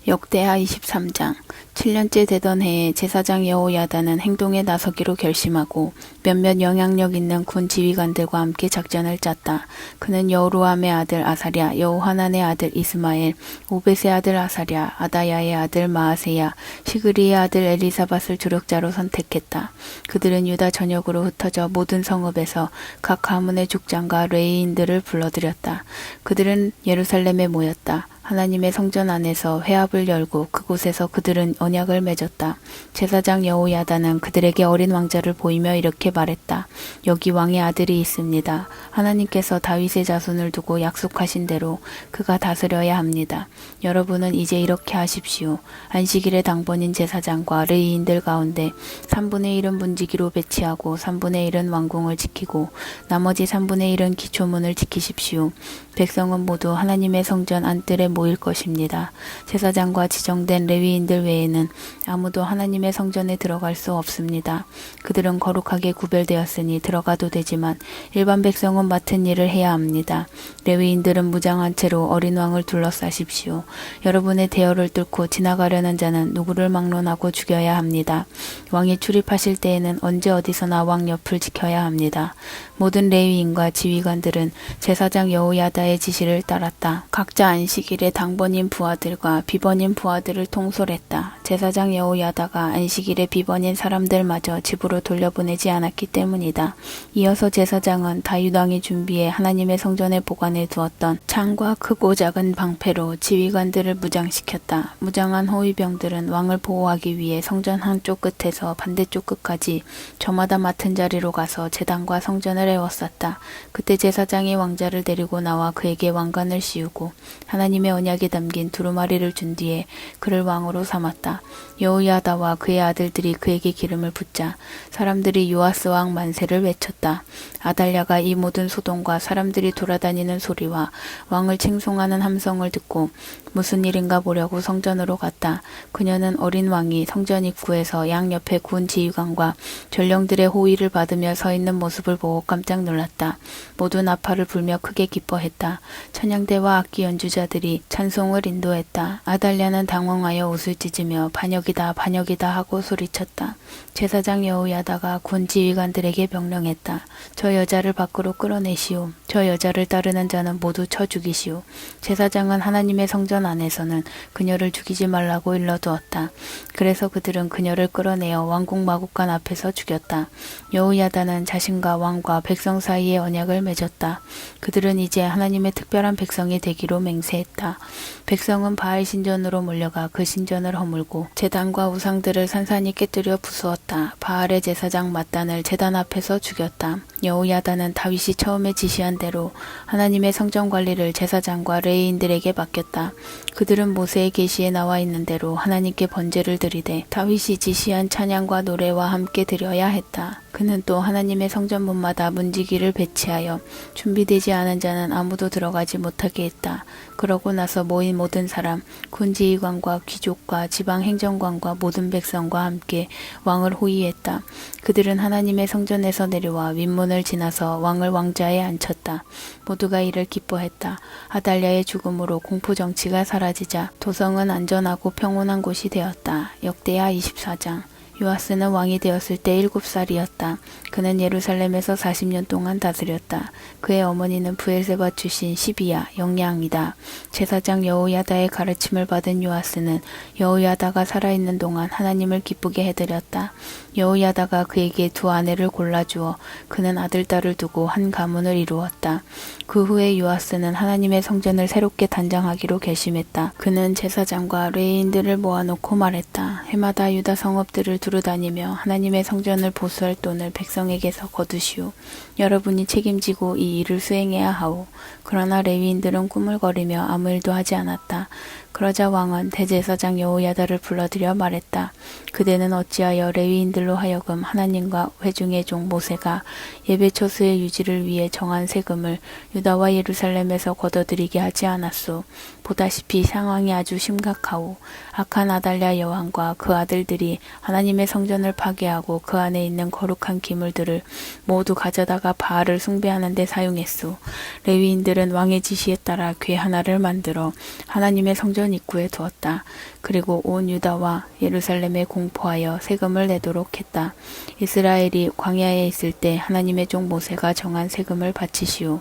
역대하 23장 7년째 되던 해에 제사장 여호야다는 행동에 나서기로 결심하고 몇몇 영향력 있는 군 지휘관들과 함께 작전을 짰다. 그는 여로함의 아들 아사랴, 여호하난의 아들 이스마엘, 오벳의 아들 아사랴, 아다야의 아들 마아세야, 시그리의 아들 엘리사밧을 조력자로 선택했다. 그들은 유다 전역으로 흩어져 모든 성읍에서 각 가문의 족장과 레위인들을 불러들였다. 그들은 예루살렘에 모였다. 하나님의 성전 안에서 회합을 열고 그곳에서 그들은 언약을 맺었다. 제사장 여호야다는 그들에게 어린 왕자를 보이며 이렇게 말했다. 여기 왕의 아들이 있습니다. 하나님께서 다윗의 자손을 두고 약속하신 대로 그가 다스려야 합니다. 여러분은 이제 이렇게 하십시오. 안식일의 당번인 제사장과 레위인들 가운데 3분의 1은 문지기로 배치하고 3분의 1은 왕궁을 지키고 나머지 3분의 1은 기초문을 지키십시오. 백성은 모두 하나님의 성전 안뜰에 모일 것입니다. 제사장과 지정된 레위인들 외에는 아무도 하나님의 성전에 들어갈 수 없습니다. 그들은 거룩하게 구별되었으니 들어가도 되지만 일반 백성은 맡은 일을 해야 합니다. 레위인들은 무장한 채로 어린 왕을 둘러싸십시오. 여러분의 대열을 뚫고 지나가려는 자는 누구를 막론하고 죽여야 합니다. 왕이 출입하실 때에는 언제 어디서나 왕 옆을 지켜야 합니다. 모든 레위인과 지휘관들은 제사장 여호야다의 지시를 따랐다. 각자 안식일에 당번인 부하들과 비번인 부하들을 통솔했다. 제사장 여호야다가 안식일에 비번인 사람들마저 집으로 돌려보내지 않았기 때문이다. 이어서 제사장은 다윗 왕이 준비해 하나님의 성전에 보관해 두었던 창과 크고 작은 방패로 지휘관들을 무장시켰다. 무장한 호위병들은 왕을 보호하기 위해 성전 한쪽 끝에서 반대쪽 끝까지 저마다 맡은 자리로 가서 제단과 성전을 에워쌌다. 그때 제사장이 왕자를 데리고 나와 그에게 왕관을 씌우고 하나님의 언약에 담긴 두루마리를 준 뒤에 그를 왕으로 삼았다. 여호야다와 그의 아들들이 그에게 기름을 붓자 사람들이 요아스 왕 만세를 외쳤다. 아달랴가 이 모든 소동과 사람들이 돌아다니는 소리와 왕을 칭송하는 함성을 듣고 무슨 일인가 보려고 성전으로 갔다. 그녀는 어린 왕이 성전 입구에서 양옆에 군 지휘관과 전령들의 호위를 받으며 서 있는 모습을 보고 깜짝 놀랐다. 모두 나팔을 불며 크게 기뻐했다. 찬양대와 악기 연주자들이 찬송을 인도했다. 아달랴는 당황하여 옷을 찢으며 반역이다 반역이다 하고 소리쳤다. 제사장 여호야다가 군 지휘관들에게 명령했다. 저 여자를 밖으로 끌어내시오. 저 여자를 따르는 자는 모두 쳐 죽이시오. 제사장은 하나님의 성전 안에서는 그녀를 죽이지 말라고 일러두었다. 그래서 그들은 그녀를 끌어내어 왕궁 마국간 앞에서 죽였다. 여호야다는 자신과 왕과 백성 사이에 언약을 맺었다. 그들은 이제 하나님의 특별한 백성이 되기로 맹세했다. 백성은 바알 신전으로 몰려가 그 신전을 허물고 제단과 우상들을 산산히 깨뜨려 부수었다. 바알의 제사장 맏단을 제단 앞에서 죽였다. 여호야다는 다윗이 처음에 지시한 대로 하나님의 성전 관리를 제사장과 레위인들에게 맡겼다. 그들은 모세의 계시에 나와 있는 대로 하나님께 번제를 드리되 다윗이 지시한 찬양과 노래와 함께 드려야 했다. 그는 또 하나님의 성전문마다 문지기를 배치하여 준비되지 않은 자는 아무도 들어가지 못하게 했다. 그러고 나서 모인 모든 사람, 군지휘관과 귀족과 지방행정관과 모든 백성과 함께 왕을 호위했다. 그들은 하나님의 성전에서 내려와 윗문을 지나서 왕을 왕좌에 앉혔다. 모두가 이를 기뻐했다. 아달랴의 죽음으로 공포 정치가 사라지자 도성은 안전하고 평온한 곳이 되었다. 역대하 24장 요아스는 왕이 되었을 때 7살이었다. 그는 예루살렘에서 40년 동안 다스렸다. 그의 어머니는 브엘세바 출신 시비야, 영양이다. 제사장 여호야다의 가르침을 받은 요아스는 여호야다가 살아있는 동안 하나님을 기쁘게 해드렸다. 여호야다가 그에게 두 아내를 골라주어 그는 아들, 딸을 두고 한 가문을 이루었다. 그 후에 요아스는 하나님의 성전을 새롭게 단장하기로 결심했다. 그는 제사장과 레위인들을 모아놓고 말했다. 해마다 유다 성읍들을 두루다니며 하나님의 성전을 보수할 돈을 백성에게서 거두시오. 여러분이 책임지고 이 일을 수행해야 하오. 그러나 레위인들은 꾸물거리며 아무 일도 하지 않았다. 그러자 왕은 대제사장 여호야다를 불러들여 말했다. 그대는 어찌하여 레위인들로 하여금 하나님과 회중의 종 모세가 예배 처수의 유지를 위해 정한 세금을 유다와 예루살렘에서 걷어들이게 하지 않았소. 보다시피 상황이 아주 심각하오. 악한 아달랴 여왕과 그 아들들이 하나님의 성전을 파괴하고 그 안에 있는 거룩한 기물들을 모두 가져다가 바알을 숭배하는 데 사용했소. 레위인들은 왕의 지시에 따라 궤 하나를 만들어 하나님의 성전 성전 입구에 두었다. 그리고 온 유다와 예루살렘에 공포하여 세금을 내도록 했다. 이스라엘이 광야에 있을 때 하나님의 종 모세가 정한 세금을 바치시오.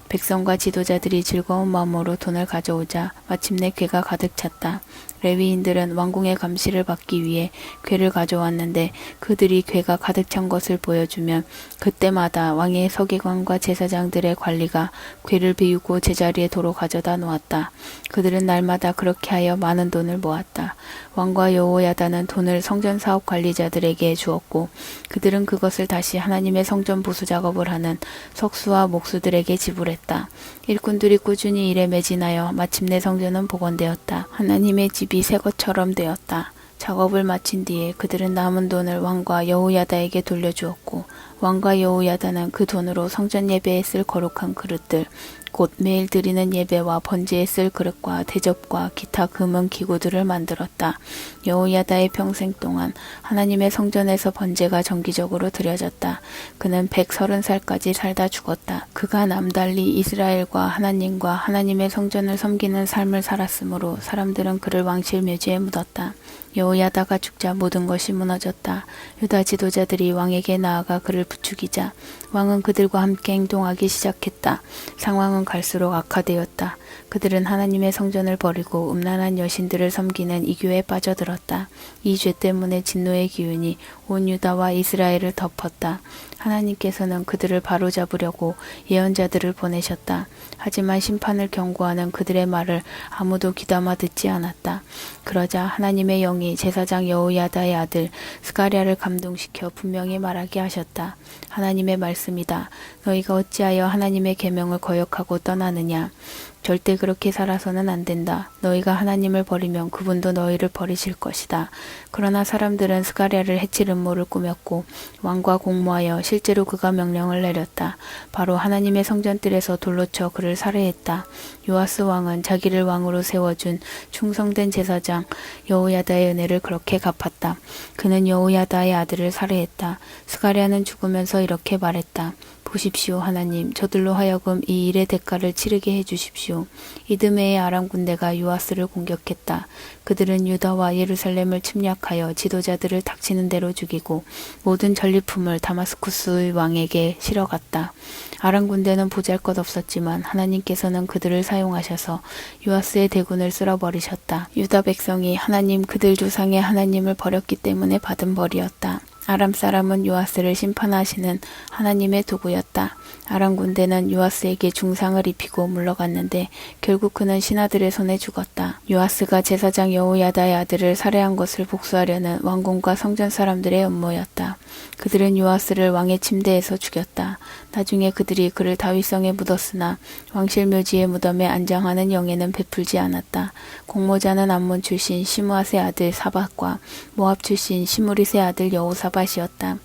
백성과 지도자들이 즐거운 마음으로 돈을 가져오자 마침내 궤가 가득 찼다. 레위인들은 왕궁의 감시를 받기 위해 궤를 가져왔는데 그들이 궤가 가득 찬 것을 보여주면 그때마다 왕의 서기관과 제사장들의 관리가 궤를 비우고 제자리에 도로 가져다 놓았다. 그들은 날마다 그렇게 하여 많은 돈을 모았다. 왕과 여호야다는 돈을 성전 사업 관리자들에게 주었고 그들은 그것을 다시 하나님의 성전 보수 작업을 하는 석수와 목수들에게 지불했다. 일꾼들이 꾸준히 일에 매진하여 마침내 성전은 복원되었다. 하나님의 집이 새 것처럼 되었다. 작업을 마친 뒤에 그들은 남은 돈을 왕과 여호야다에게 돌려주었고 왕과 여호야다는 그 돈으로 성전 예배에 쓸 거룩한 그릇들 곧 매일 드리는 예배와 번제에 쓸 그릇과 대접과 기타 금은 기구들을 만들었다. 여호야다의 평생 동안 하나님의 성전에서 번제가 정기적으로 드려졌다. 그는 130살까지 살다 죽었다. 그가 남달리 이스라엘과 하나님과 하나님의 성전을 섬기는 삶을 살았으므로 사람들은 그를 왕실 묘지에 묻었다. 여호야다가 죽자 모든 것이 무너졌다. 유다 지도자들이 왕에게 나아가 그를 부추기자 왕은 그들과 함께 행동하기 시작했다. 상황은 갈수록 악화되었다. 그들은 하나님의 성전을 버리고 음란한 여신들을 섬기는 이교에 빠져들었다. 이 죄 때문에 진노의 기운이 온 유다와 이스라엘을 덮었다. 하나님께서는 그들을 바로잡으려고 예언자들을 보내셨다. 하지만 심판을 경고하는 그들의 말을 아무도 귀담아 듣지 않았다. 그러자 하나님의 영이 제사장 여호야다의 아들 스가랴를 감동시켜 분명히 말하게 하셨다. 하나님의 말씀이다. 너희가 어찌하여 하나님의 계명을 거역하고 떠나느냐. 절대 그렇게 살아서는 안 된다. 너희가 하나님을 버리면 그분도 너희를 버리실 것이다. 그러나 사람들은 스가랴를 해칠 음모를 꾸몄고 왕과 공모하여 실제로 그가 명령을 내렸다. 바로 하나님의 성전뜰에서 돌로 쳐 그를 살해했다. 요아스 왕은 자기를 왕으로 세워준 충성된 제사장 여호야다의 은혜를 그렇게 갚았다. 그는 여호야다의 아들을 살해했다. 스가랴는 죽으면서 이렇게 말했다. 보십시오 하나님, 저들로 하여금 이 일의 대가를 치르게 해주십시오. 이드메의 아람 군대가 요아스를 공격했다. 그들은 유다와 예루살렘을 침략하여 지도자들을 닥치는 대로 죽이고 모든 전리품을 다마스쿠스의 왕에게 실어갔다. 아람 군대는 보잘것없었지만 하나님께서는 그들을 사용하셔서 요아스의 대군을 쓸어버리셨다. 유다 백성이 하나님 그들 조상의 하나님을 버렸기 때문에 받은 벌이었다. 아람 사람은 요아스를 심판하시는 하나님의 도구였다. 아람 군대는 요아스에게 중상을 입히고 물러갔는데 결국 그는 신하들의 손에 죽었다. 요아스가 제사장 여호야다의 아들을 살해한 것을 복수하려는 왕궁과 성전 사람들의 음모였다. 그들은 요아스를 왕의 침대에서 죽였다. 나중에 그들이 그를 다윗성에 묻었으나 왕실 묘지의 무덤에 안장하는 영예는 베풀지 않았다. 공모자는 암몬 출신 시므앗의 아들 사밧과 모압 출신 시므릿의 아들 여호사밧이었다.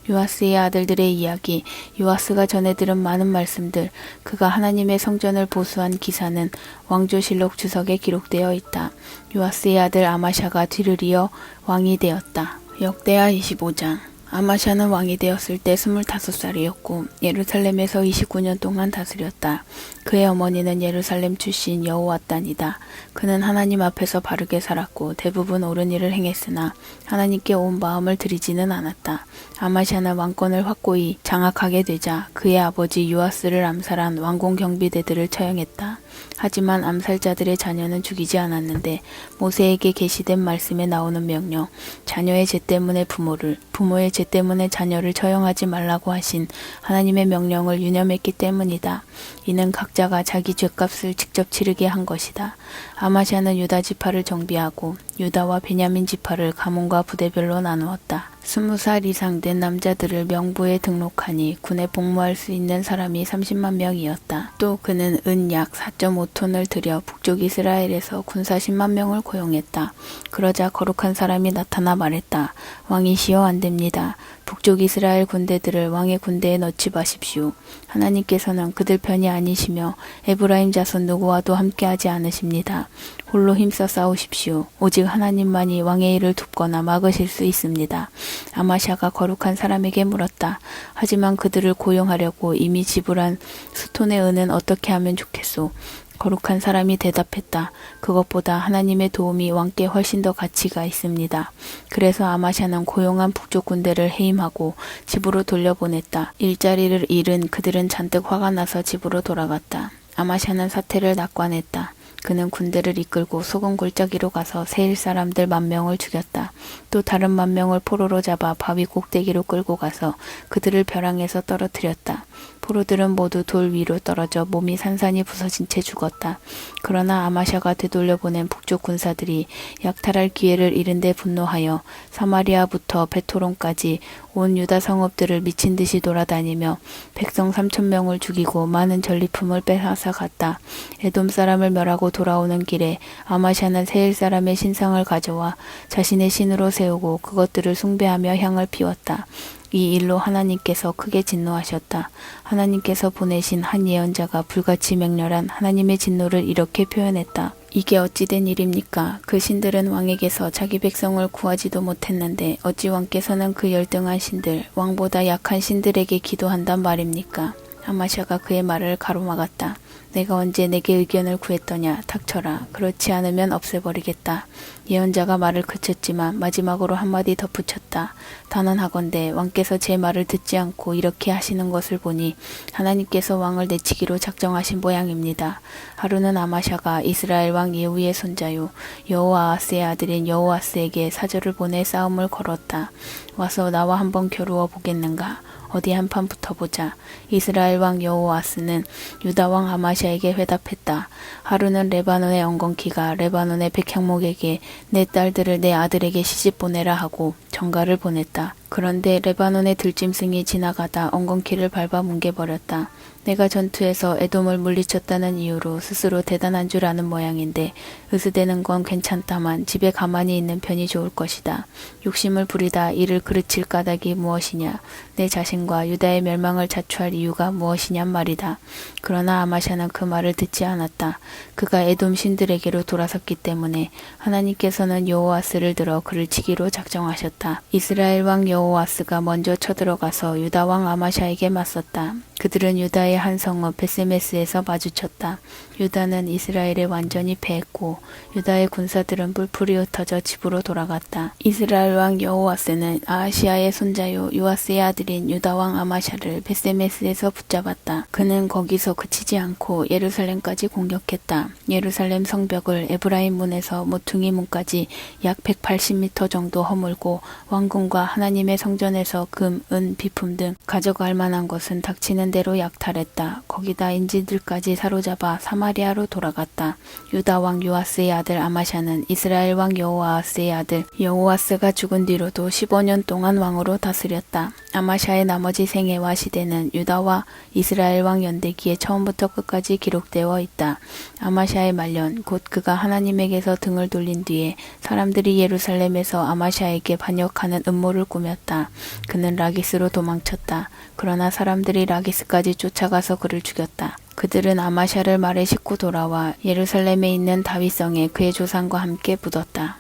요아스의 아들들의 이야기, 요아스가 전해 들은 많은 말씀들, 그가 하나님의 성전을 보수한 기사는 왕조실록 주석에 기록되어 있다. 요아스의 아들 아마샤가 뒤를 이어 왕이 되었다. 역대하 25장. 아마샤는 왕이 되었을 때 25살이었고 예루살렘에서 29년 동안 다스렸다. 그의 어머니는 예루살렘 출신 여호와단이다. 그는 하나님 앞에서 바르게 살았고 대부분 옳은 일을 행했으나 하나님께 온 마음을 들이지는 않았다. 아마샤는 왕권을 확고히 장악하게 되자 그의 아버지 요아스를 암살한 왕궁 경비대들을 처형했다. 하지만 암살자들의 자녀는 죽이지 않았는데 모세에게 계시된 말씀에 나오는 명령, 자녀의 죄 때문에 부모를, 부모의 죄 때문에 자녀를 처형하지 말라고 하신 하나님의 명령을 유념했기 때문이다. 이는 각자가 자기 죄값을 직접 치르게 한 것이다. 아마샤는 유다 지파를 정비하고 유다와 베냐민 지파를 가문과 부대별로 나누었다. 20살 이상 된 남자들을 명부에 등록하니 군에 복무할 수 있는 사람이 30만 명이었다. 또 그는 은 약 4.5톤을 들여 북쪽 이스라엘에서 군사 10만 명을 고용했다. 그러자 거룩한 사람이 나타나 말했다. 왕이시여 안 됩니다. 북쪽 이스라엘 군대들을 왕의 군대에 넣지 마십시오. 하나님께서는 그들 편이 아니시며 에브라임 자손 누구와도 함께하지 않으십니다. 홀로 힘써 싸우십시오. 오직 하나님만이 왕의 일을 돕거나 막으실 수 있습니다. 아마샤가 거룩한 사람에게 물었다. 하지만 그들을 고용하려고 이미 지불한 수톤의 은은 어떻게 하면 좋겠소? 거룩한 사람이 대답했다. 그것보다 하나님의 도움이 왕께 훨씬 더 가치가 있습니다. 그래서 아마샤는 고용한 북쪽 군대를 해임하고 집으로 돌려보냈다. 일자리를 잃은 그들은 잔뜩 화가 나서 집으로 돌아갔다. 아마샤는 사태를 낙관했다. 그는 군대를 이끌고 소금 골짜기로 가서 세일 사람들 10,000명을 죽였다. 또 다른 10,000명을 포로로 잡아 바위 꼭대기로 끌고 가서 그들을 벼랑에서 떨어뜨렸다. 포로들은 모두 돌 위로 떨어져 몸이 산산이 부서진 채 죽었다. 그러나 아마샤가 되돌려보낸 북쪽 군사들이 약탈할 기회를 잃은 데 분노하여 사마리아부터 베토론까지 온 유다 성읍들을 미친 듯이 돌아다니며 백성 3,000명을 죽이고 많은 전리품을 빼앗아 갔다. 에돔 사람을 멸하고 돌아오는 길에 아마샤는 세일 사람의 신상을 가져와 자신의 신으로 세우고 그것들을 숭배하며 향을 피웠다. 이 일로 하나님께서 크게 진노하셨다. 하나님께서 보내신 한 예언자가 불같이 맹렬한 하나님의 진노를 이렇게 표현했다. 이게 어찌 된 일입니까? 그 신들은 왕에게서 자기 백성을 구하지도 못했는데 어찌 왕께서는 그 열등한 신들, 왕보다 약한 신들에게 기도한단 말입니까? 아마샤가 그의 말을 가로막았다. 내가 언제 내게 의견을 구했더냐? 닥쳐라. 그렇지 않으면 없애버리겠다. 예언자가 말을 그쳤지만 마지막으로 한마디 덧붙였다. 단언하건대 왕께서 제 말을 듣지 않고 이렇게 하시는 것을 보니 하나님께서 왕을 내치기로 작정하신 모양입니다. 하루는 아마샤가 이스라엘 왕 예후의 손자요 여호아하스의 아들인 여호아스에게 사절을 보내 싸움을 걸었다. 와서 나와 한번 겨루어 보겠는가? 어디 한판 붙어보자. 이스라엘 왕 여호아스는 유다 왕 아마샤에게 회답했다. 하루는 레바논의 엉겅퀴가 레바논의 백향목에게 내 딸들을 내 아들에게 시집 보내라 하고 전가를 보냈다. 그런데 레바논의 들짐승이 지나가다 엉겅퀴를 밟아 뭉개버렸다. 내가 전투에서 에돔을 물리쳤다는 이유로 스스로 대단한 줄 아는 모양인데 으스대는 건 괜찮다만 집에 가만히 있는 편이 좋을 것이다. 욕심을 부리다 이를 그르칠 까닭이 무엇이냐. 내 자신과 유다의 멸망을 자초할 이유가 무엇이냔 말이다. 그러나 아마샤는 그 말을 듣지 않았다. 그가 에돔 신들에게로 돌아섰기 때문에 하나님께서는 여호아스를 들어 그를 치기로 작정하셨다. 이스라엘 왕 여호아스가 먼저 쳐들어가서 유다 왕 아마샤에게 맞섰다. 그들은 유다의 한 성읍 베세메스에서 마주쳤다. 유다는 이스라엘에 완전히 패했고 유다의 군사들은 뿔풀이 흩어져 집으로 돌아갔다. 이스라엘 왕 여호아스는 아하시아의 손자요 요아스의 아들인 유다 왕 아마샤를 베세메스에서 붙잡았다. 그는 거기서 그치지 않고 예루살렘까지 공격했다. 예루살렘 성벽을 에브라임 문에서 모퉁이 문까지 약 180m 정도 허물고 왕궁과 하나님의 성전에서 금, 은, 비품 등 가져갈 만한 것은 닥치는 대로 약탈했다. 거기다 인지들까지 사로잡아 사마리아로 돌아갔다. 유다 왕 요아스의 아들 아마샤는 이스라엘 왕 여호아스의 아들 여호아스가 죽은 뒤로도 15년 동안 왕으로 다스렸다. 아마샤의 나머지 생애와 시대는 유다와 이스라엘 왕 연대기에 처음부터 끝까지 기록되어 있다. 아마샤의 말년, 곧 그가 하나님에게서 등을 돌린 뒤에 사람들이 예루살렘에서 아마샤에게 반역하는 음모를 꾸몄다. 그는 라기스로 도망쳤다. 그러나 사람들이 라기스까지 쫓아가서 그를 죽였다. 그들은 아마샤를 말에 싣고 돌아와 예루살렘에 있는 다윗성에 그의 조상과 함께 묻었다.